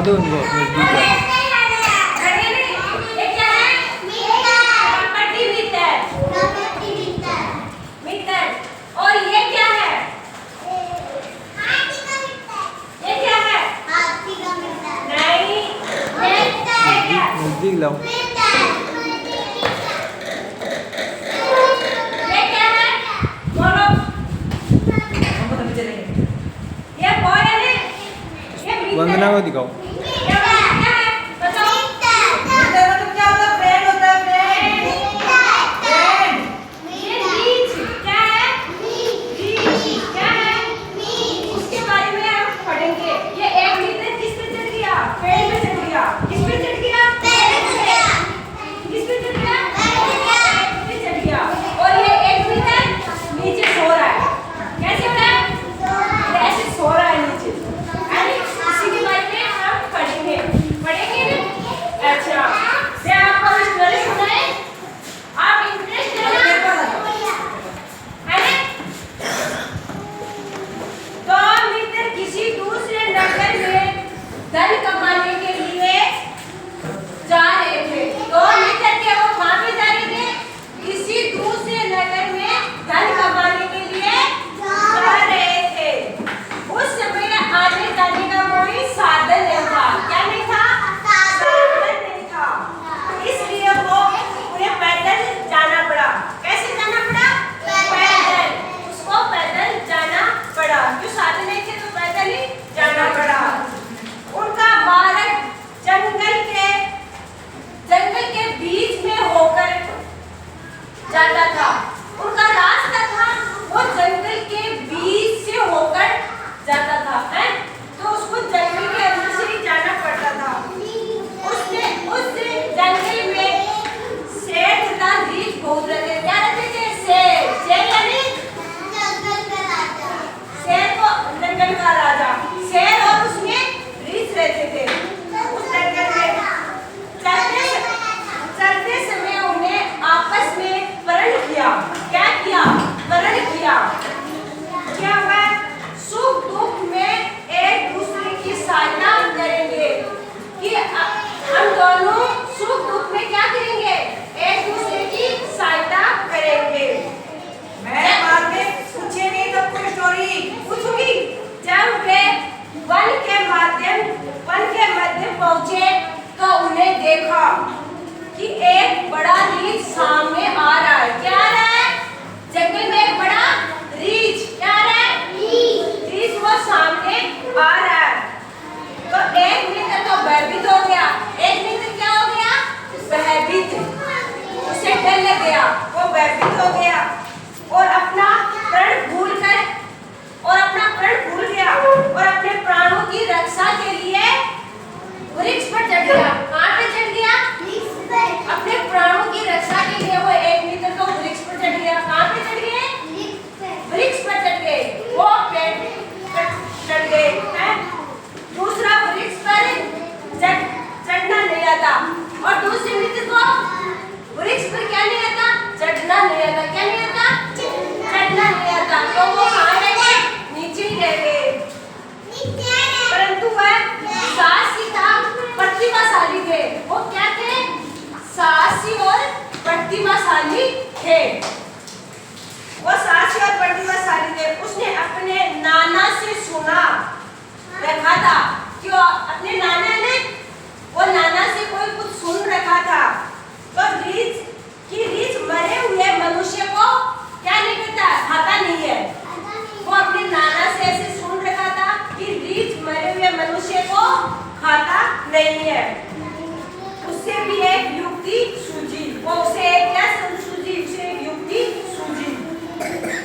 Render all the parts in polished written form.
दो उनको नजदीक ला दो। नजदीक लाओ। वंदना को दिखाओ। धन कमाने के लिए जा रहे थे। तो मित्र थे वो कहाँ पे जा रहे थे? किसी दूसरे नगर में धन कमाने के लिए जा रहे थे। उस समय आने जाने का कोई साधन नहीं था। क्या नहीं था? साधन नहीं था। इसलिए वो उन्हें पैदल जाना पड़ा। कैसे जाना पड़ा? पैदल। उसको पैदल जाना पड़ा। जो साधन नहीं थे तो पैदल ही जाना पड़ा। उनका मार्ग जंगल के बीच में होकर जाता था। उनका रास्ता था वो जंगल के बीच से होकर जाता था, है? तो उसको जंगल के अंदर से ही जाना पड़ता था। उसने उस जंगल में शेर तथा रीछ बहुत रहते। क्या रहते थे? शेर यानी शेर को जंगल का राजा। शेर और उसमें रहते थे उस जंगल में। चलते समय उन्हें आपस में प्रण किया। क्या किया? प्रण किया। क्या हुआ? सुख दुख में एक दूसरे की सहायता करेंगे कि हम दोनों सुख दुख में क्या करेंगे? एक दूसरे की सहायता करेंगे। मैं बाद में पूछे नहीं तो कोई स्टोरी पूछूंगी। जब वे वन के मध्य पहुंचे तो उन्हें देखा कि एक बड़ा रीछ सामने आ रहा है। क्या आ रहा है? जंगल में एक बड़ा रीछ। क्या आ रहा है? रीछ वो सामने आ रहा है। तो एक मित्र तो भयभीत हो गया। एक मित्र क्या हो गया? भयभीत। उसे डर लग गया। वो भयभीत हो गया और अपना प्रण भूल गया और अपने प्राणों की रक्षा के लिए वृक्ष पर चढ़ गया। कहाँ पे चढ़ गया? अपने प्राणों की रक्षा के लिए वो एक मित्र तो वृक्ष पर चढ़ गया। कहाँ पे चढ़ गए? वृक्ष पर चढ़ गए। वो पेड़ पर चढ़ गए, हैं? दूसरा वृक्ष पर चढ़ना नहीं आता और दूसरे मित्र को वृक्ष पर क्या नहीं आता? चढ़ना नहीं आता। क्या नहीं आता? चढ़ना नहीं आता। तो वो कहाँ रह गए? नीचे ही रह गए। परंतु वह साहसी था, प्रतिभाशाली थे। वो क्या थे? साहसी और प्रतिभाशाली थे। वो साहसी और प्रतिभाशाली थे। उसने अपने नाना से सुना रखा था कि अपने नाना ने वो नाना से कोई कुछ सुन रखा था। तो रीछ मरे हुए मनुष्य को क्या नहीं करता? खाता नहीं है। वो अपने नाना से ऐसे सुन रखा था कि रीछ मरे हुए मनुष्य को खाता नहीं है। उससे भी एक युक्ति सूझी। उसे एक युक्ति सूझी।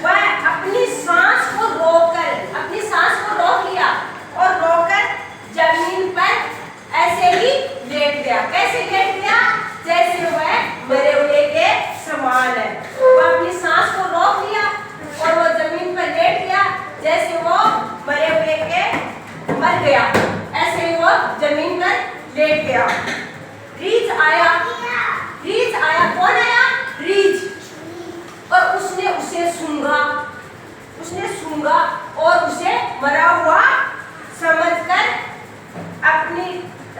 वह अपनी सांस को रोक लिया और रोककर जमीन पर ऐसे ही लेट गया। कैसे लेट गया? जैसे वह मरे हुए के समान है। वह अपनी सांस को रोक लिया और वो जमीन पर लेट गया जैसे वो मरे हुए के मर गया। ऐसे ही वो जमीन पर लेट गया। रीछ आया। कौन आया? रीछ। और उसने उसे सूंघा और उसे मरा हुआ समझकर अपनी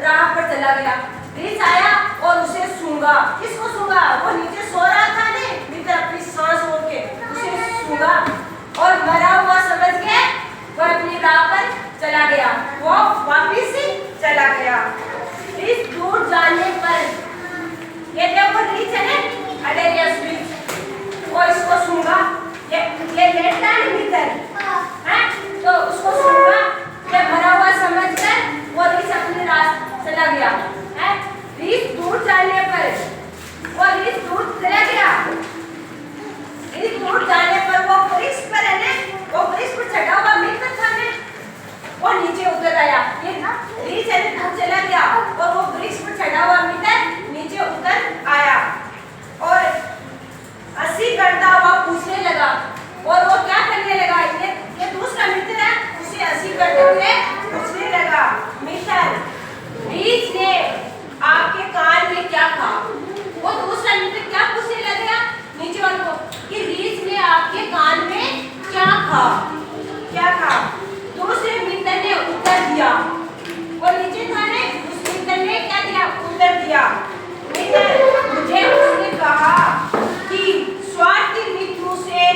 राह पर चला गया। रीछ आया और उसे सूंघा। किसको सूंघा? वो नीचे सो रहा था ने, मित्र अपनी सांस रोक के उसे सूंघा और मरा हुआ समझ के वह अपनी राह पर चला गया। वो वापिस चला गया। रीछ दूर जाने पर ये देखो रीछ है ना, अडेरियस रीछ, वो इसको सूंघा। ये लेटता है मित्र है, तो उसको सूंघा, ये मरा हुआ समझकर वो रीछ अपनी राह चला गया है। रीछ दूर जाने पर वो रीछ दूर चला गया। रीछ दूर जाने पर वो वृक्ष पर है ना, वो वृक्ष पर चढ़ा हुआ मित्र था ने, वो नीचे उतर आया। ये रीछ है ना दूर चला गया और वो वृक्ष पर चढ़ा हुआ मित्र नीचे उतर आया और हंसी करता हुआ पूछने लगा। और वो क्या करने लगा? ये दूसरा मित्र है, उसे हंसी करते हुए पूछने लगा, मित्र रीछ ने आपके कान में क्या कहा? वो दूसरा मित्र क्या पूछने लगा नीचे वाले को कि रीछ ने आपके कान में क्या कहा? क्या कहा? दूसरे मित्र ने उत्तर दिया। वो नीचे था ने, उस मित्र ने क्या दिया? उत्तर दिया, मित्र मुझे उसने कहा कि स्वार्थी मित्रों से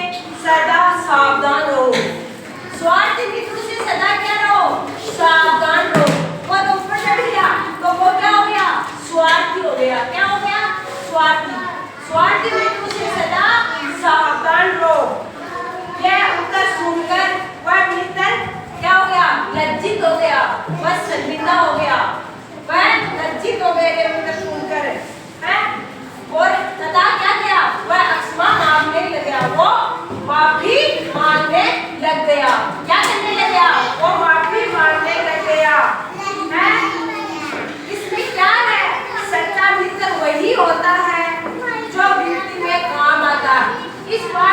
सदा सावधान रहो। स्वार्थी मित्रों से सदा क्या रहो? सावधान रहो। वो तो ऊपर चढ़ गया तो वो क्या हो गया? स्वार्थी हो गया। क्या हो गया? स्वार्थी। स्वार्थी मित्रों से सदा सावधान रहो। यह उत्तर सुनकर वह मित्र क्या हो गया? लज्जित हो गया, वह शर्मिंदा हो गया, वह लज्जित हो गया ये मित्र सुनकर है। और तथा क्या किया? वह अक्षमा मांगने लग गया, वो माफी मांगने लग गया। क्या करने लग गया? वो माफी मांगने लग गया है। इसमें क्या है? सच्चा मित्र वही होता है जो विपत्ति में काम आता है। इस बात